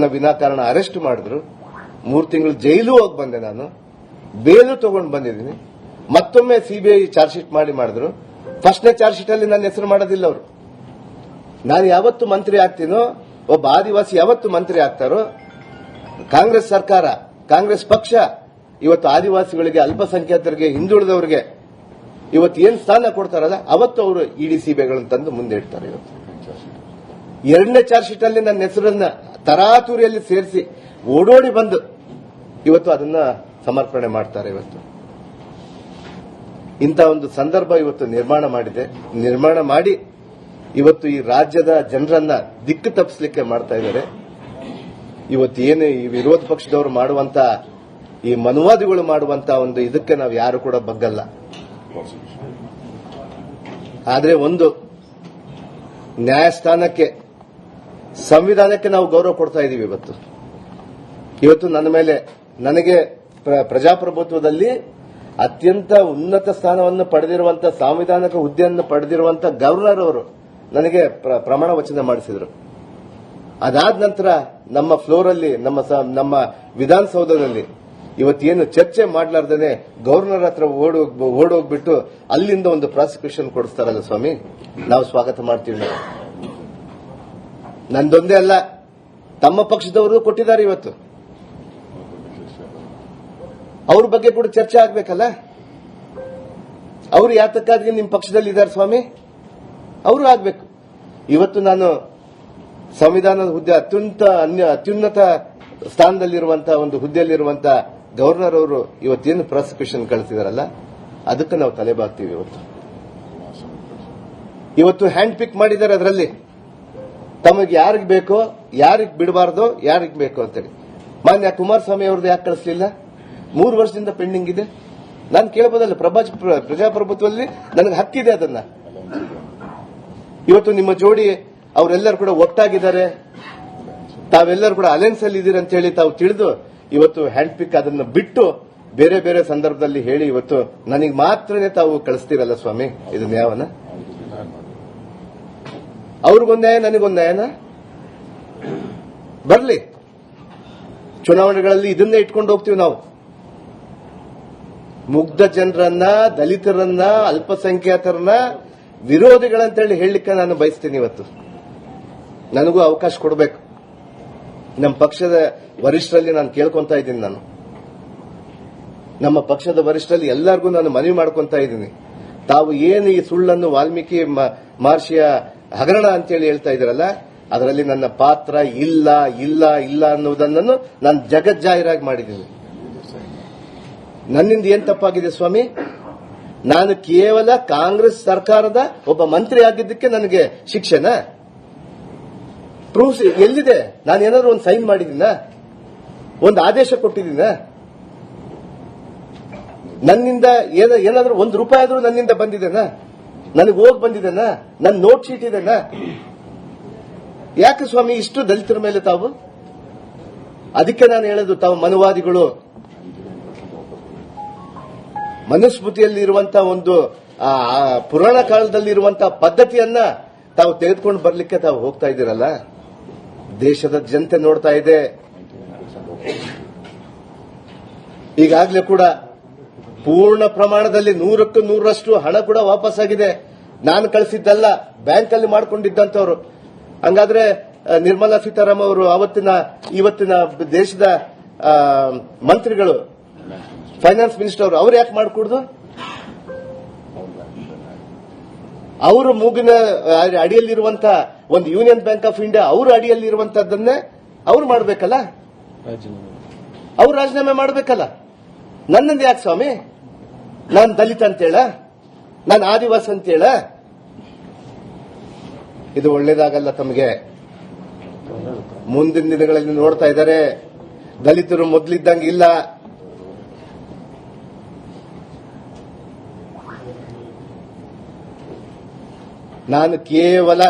ನನ್ನ ವಿನಾಕಾರಣ ಅರೆಸ್ಟ್ ಮಾಡಿದ್ರು. 3 ತಿಂಗಳು ಜೈಲು ಹೋಗಿ ಬಂದೆ. ನಾನು ಬೇಲು ತಗೊಂಡು ಬಂದಿದ್ದೀನಿ. ಮತ್ತೊಮ್ಮೆ ಸಿಬಿಐ ಚಾರ್ಜ್ ಶೀಟ್ ಮಾಡಿದ್ರು. ಫಸ್ಟ್ನೇ ಚಾರ್ಜ್ ಶೀಟ್ ಅಲ್ಲಿ ನನ್ನ ಹೆಸರು ಮಾಡೋದಿಲ್ಲ ಅವರು. ನಾನು ಯಾವತ್ತು ಮಂತ್ರಿ ಆಗ್ತೀನೋ, ಒಬ್ಬ ಆದಿವಾಸಿ ಯಾವತ್ತು ಮಂತ್ರಿ ಆಗ್ತಾರೋ, ಕಾಂಗ್ರೆಸ್ ಸರ್ಕಾರ, ಕಾಂಗ್ರೆಸ್ ಪಕ್ಷ ಇವತ್ತು ಆದಿವಾಸಿಗಳಿಗೆ, ಅಲ್ಪಸಂಖ್ಯಾತರಿಗೆ, ಹಿಂದುಳಿದವರಿಗೆ ಇವತ್ತು ಏನ್ ಸ್ಥಾನ ಕೊಡ್ತಾರಲ್ಲ ಅವತ್ತು ಅವರು ಇಡಿ ಸಿಬಿಐಗಳನ್ನು ತಂದು ಮುಂದೆ ಇಡ್ತಾರೆ. ಇವತ್ತು 2ನೇ ಚಾರ್ಜ್ ಶೀಟ್ ಅಲ್ಲಿ ನನ್ನ ಹೆಸರನ್ನ ತರಾತುರಿಯಲ್ಲಿ ಸೇರಿಸಿ ಓಡೋಡಿ ಬಂದು ಇವತ್ತು ಅದನ್ನ ಸಮರ್ಪಣೆ ಮಾಡ್ತಾರೆ. ಇವತ್ತು ಇಂಥ ಒಂದು ಸಂದರ್ಭ ಇವತ್ತು ನಿರ್ಮಾಣ ಮಾಡಿ ಇವತ್ತು ಈ ರಾಜ್ಯದ ಜನರನ್ನ ದಿಕ್ಕು ತಪ್ಪಿಸಲಿಕ್ಕೆ ಮಾಡ್ತಾ ಇದ್ದಾರೆ. ಇವತ್ತು ಏನು ಈ ವಿರೋಧ ಪಕ್ಷದವರು ಮಾಡುವಂತ, ಈ ಮನುವಾದಿಗಳು ಮಾಡುವಂತ ಒಂದು ಇದಕ್ಕೆ ನಾವು ಯಾರು ಕೂಡ ಬಗ್ಗಲ್ಲ. ಆದ್ರೆ ಒಂದು ನ್ಯಾಯಸ್ಥಾನಕ್ಕೆ, ಸಂವಿಧಾನಕ್ಕೆ ನಾವು ಗೌರವ ಕೊಡ್ತಾ ಇದ್ದೀವಿ. ಇವತ್ತು ನನಗೆ ಪ್ರಜಾಪ್ರಭುತ್ವದಲ್ಲಿ ಅತ್ಯಂತ ಉನ್ನತ ಸ್ಥಾನವನ್ನು ಪಡೆದಿರುವಂತಹ, ಸಾಂವಿಧಾನಿಕ ಹುದ್ದೆಯನ್ನು ಪಡೆದಿರುವಂತಹ ಗವರ್ನರ್ ಅವರು ನನಗೆ ಪ್ರಮಾಣ ವಚನ ಮಾಡಿಸಿದ್ರು. ಅದಾದ ನಂತರ ನಮ್ಮ ಫ್ಲೋರ್ ಅಲ್ಲಿ, ನಮ್ಮ ವಿಧಾನಸೌಧದಲ್ಲಿ ಇವತ್ತೇನು ಚರ್ಚೆ ಮಾಡಲಾರ್ದೇನೆ ಗವರ್ನರ್ ಹತ್ರ ಓಡೋಗ್ಬಿಟ್ಟು ಅಲ್ಲಿಂದ ಒಂದು ಪ್ರಾಸಿಕ್ಯೂಷನ್ ಕೊಡಿಸ್ತಾರಲ್ಲ ಸ್ವಾಮಿ, ನಾವು ಸ್ವಾಗತ ಮಾಡ್ತೀವಿ. ನಂದೊಂದೇ ಅಲ್ಲ, ತಮ್ಮ ಪಕ್ಷದವರು ಕೊಟ್ಟಿದ್ದಾರೆ. ಇವತ್ತು ಅವ್ರ ಬಗ್ಗೆ ಕೂಡ ಚರ್ಚೆ ಆಗ್ಬೇಕಲ್ಲ. ಅವರು ಯಾತಕ್ಕಾಗಿ ನಿಮ್ಮ ಪಕ್ಷದಲ್ಲಿ ಇದ್ದಾರೆ ಸ್ವಾಮಿ, ಅವರು ಆಗ್ಬೇಕು. ಇವತ್ತು ನಾನು ಸಂವಿಧಾನದ ಹುದ್ದೆ ಅತ್ಯುನ್ನತ ಸ್ಥಾನದಲ್ಲಿರುವಂತಹ ಒಂದು ಹುದ್ದೆಯಲ್ಲಿರುವಂತಹ ಗವರ್ನರ್ ಅವರು ಇವತ್ತೇನು ಪ್ರಾಸಿಕ್ಯೂಷನ್ ಕಳಿಸಿದಾರಲ್ಲ ಅದಕ್ಕೆ ನಾವು ತಲೆಬಾಗ್ತೀವಿ. ಇವತ್ತು ಹ್ಯಾಂಡ್ ಪಿಕ್ ಮಾಡಿದ್ದಾರೆ. ಅದರಲ್ಲಿ ತಮಗೆ ಯಾರಿಗೆ ಬೇಕೋ, ಯಾರಿಗೆ ಬಿಡಬಾರ್ದೋ, ಯಾರಿಗೆ ಬೇಕೋ ಅಂತೇಳಿ. ಮಾನ್ಯ ಕುಮಾರಸ್ವಾಮಿ ಅವ್ರದ್ದು ಯಾಕೆ ಕಳಿಸಲಿಲ್ಲ? 3 ವರ್ಷದಿಂದ ಪೆಂಡಿಂಗ್ ಇದೆ. ನಾನು ಕೇಳಬಹುದಲ್ಲ, ಪ್ರಜಾಪ್ರಭುತ್ವದಲ್ಲಿ ನನಗೆ ಹಕ್ಕಿದೆ ಅದನ್ನ. ಇವತ್ತು ನಿಮ್ಮ ಜೋಡಿ ಅವರೆಲ್ಲರೂ ಕೂಡ ಒಟ್ಟಾಗಿದ್ದಾರೆ, ತಾವೆಲ್ಲರೂ ಕೂಡ ಅಲಯನ್ಸ್ ಅಲ್ಲಿ ಇದ್ದೀರಿ ಅಂತ ಹೇಳಿ ತಾವು ತಿಳಿದು ಇವತ್ತು ಹ್ಯಾಂಡ್ ಪಿಕ್ ಅದನ್ನು ಬಿಟ್ಟು ಬೇರೆ ಬೇರೆ ಸಂದರ್ಭದಲ್ಲಿ ಹೇಳಿ ಇವತ್ತು ನನಗೆ ಮಾತ್ರನೇ ತಾವು ಕಳಿಸ್ತೀರಲ್ಲ ಸ್ವಾಮಿ, ಇದು ನ್ಯಾಯನ? ಅವ್ರಿಗೊಂದು ನ್ಯಾಯ, ನನಗೊಂದು ನ್ಯಾಯನ? ಬರ್ಲಿ, ಚುನಾವಣೆಗಳಲ್ಲಿ ಇದನ್ನೇ ಇಟ್ಕೊಂಡು ಹೋಗ್ತೀವಿ ನಾವು. ಮುಗ್ಧ ಜನರನ್ನ, ದಲಿತರನ್ನ, ಅಲ್ಪಸಂಖ್ಯಾತರನ್ನ ವಿರೋಧಿಗಳಂತೇಳಿ ಹೇಳಲಿಕ್ಕೆ ನಾನು ಬಯಸ್ತೀನಿ. ಇವತ್ತು ನನಗೂ ಅವಕಾಶ ಕೊಡಬೇಕು. ನಮ್ಮ ಪಕ್ಷದ ವರಿಷ್ಠರಲ್ಲಿ ನಾನು ಕೇಳ್ಕೊಂತಾ ಇದ್ದೀನಿ. ನಮ್ಮ ಪಕ್ಷದ ವರಿಷ್ಠರಲ್ಲಿ ಎಲ್ಲರಿಗೂ ನಾನು ಮನವಿ ಮಾಡ್ಕೊಂತಾ ಇದ್ದೀನಿ. ತಾವು ಏನು ಈ ಸುಳ್ಳನ್ನು ವಾಲ್ಮೀಕಿ ಮಹರ್ಷಿಯ ಹಗರಣ ಅಂತೇಳಿ ಹೇಳ್ತಾ ಇದ್ದೀರಲ್ಲ, ಅದರಲ್ಲಿ ನನ್ನ ಪಾತ್ರ ಇಲ್ಲ ಇಲ್ಲ ಇಲ್ಲ ಅನ್ನುವುದನ್ನು ನಾನು ಜಗಜ್ಜಾಹಿರಾಗಿ ಮಾಡಿದ್ದೀನಿ. ನನ್ನಿಂದ ಏನ್ ತಪ್ಪಾಗಿದೆ ಸ್ವಾಮಿ? ನಾನು ಕೇವಲ ಕಾಂಗ್ರೆಸ್ ಸರ್ಕಾರದ ಒಬ್ಬ ಮಂತ್ರಿ ಆಗಿದ್ದಕ್ಕೆ ನನಗೆ ಶಿಕ್ಷೆನ? ಪ್ರೂಫ್ ಎಲ್ಲಿದೆ? ನಾನು ಏನಾದ್ರು ಒಂದು ಸೈನ್ ಮಾಡಿದ್ದೀನ? ಒಂದು ಆದೇಶ ಕೊಟ್ಟಿದ್ದೀನ? ನನ್ನಿಂದ ಏನಾದ್ರೂ ₹1 ಆದ್ರೂ ನನ್ನಿಂದ ಬಂದಿದೆನಾ? ನನಗೆ ಹೋಗಿ ಬಂದಿದೆನಾ? ನನ್ನ ನೋಟ್ ಶೀಟ್ ಇದೆನಾ? ಯಾಕೆ ಸ್ವಾಮಿ ಇಷ್ಟು ದಲಿತರ ಮೇಲೆ ತಾವು? ಅದಕ್ಕೆ ನಾನು ಹೇಳೋದು, ತಾವು ಮನುವಾದಿಗಳು. ಮನುಸ್ಮೃತಿಯಲ್ಲಿ ಇರುವಂತಹ ಒಂದು ಪುರಾಣ ಕಾಲದಲ್ಲಿ ಇರುವಂತಹ ಪದ್ಧತಿಯನ್ನ ತಾವು ತೆಗೆದುಕೊಂಡು ಬರಲಿಕ್ಕೆ ತಾವು ಹೋಗ್ತಾ ಇದ್ದೀರಲ್ಲ. ದೇಶದ ಜನತೆ ನೋಡ್ತಾ ಇದೆ. ಈಗಾಗಲೇ ಕೂಡ ಪೂರ್ಣ ಪ್ರಮಾಣದಲ್ಲಿ 100ಕ್ಕೆ 100ರಷ್ಟು ಹಣ ಕೂಡ ವಾಪಸ್ಸಾಗಿದೆ. ನಾನು ಕಳಿಸಿದ್ದಲ್ಲ, ಬ್ಯಾಂಕ್ ಅಲ್ಲಿ ಮಾಡ್ಕೊಂಡಿದ್ದಂತವ್ರು. ಹಂಗಾದ್ರೆ ನಿರ್ಮಲಾ ಸೀತಾರಾಮನ್ ಅವರು ಇವತ್ತಿನ ದೇಶದ ಮಂತ್ರಿಗಳು, ಫೈನಾನ್ಸ್ ಮಿನಿಸ್ಟರ್ ಅವ್ರು ಯಾಕೆ ಮಾಡಿಕೊಡ್ದು? ಅವರು ಮೂಗಿನ ಅಡಿಯಲ್ಲಿರುವಂತಹ ಒಂದು ಯೂನಿಯನ್ ಬ್ಯಾಂಕ್ ಆಫ್ ಇಂಡಿಯಾ ಅವರ ಅಡಿಯಲ್ಲಿರುವಂತಹದ್ದನ್ನೇ ಅವ್ರು ಮಾಡಬೇಕಲ್ಲ, ಅವ್ರು ರಾಜೀನಾಮೆ ಮಾಡಬೇಕಲ್ಲ. ನನ್ನಂದು ಯಾಕೆ ಸ್ವಾಮಿ? ನಾನು ದಲಿತ ಅಂತೇಳ? ನಾನು ಆದಿವಾಸಿ ಅಂತೇಳ? ಇದು ಒಳ್ಳೇದಾಗಲ್ಲ ತಮಗೆ. ಮುಂದಿನ ದಿನಗಳಲ್ಲಿ ನೋಡ್ತಾ ಇದ್ದಾರೆ, ದಲಿತರು ಮೊದಲಿದ್ದಂಗೆ ಇಲ್ಲ. ನಾನು ಕೇವಲ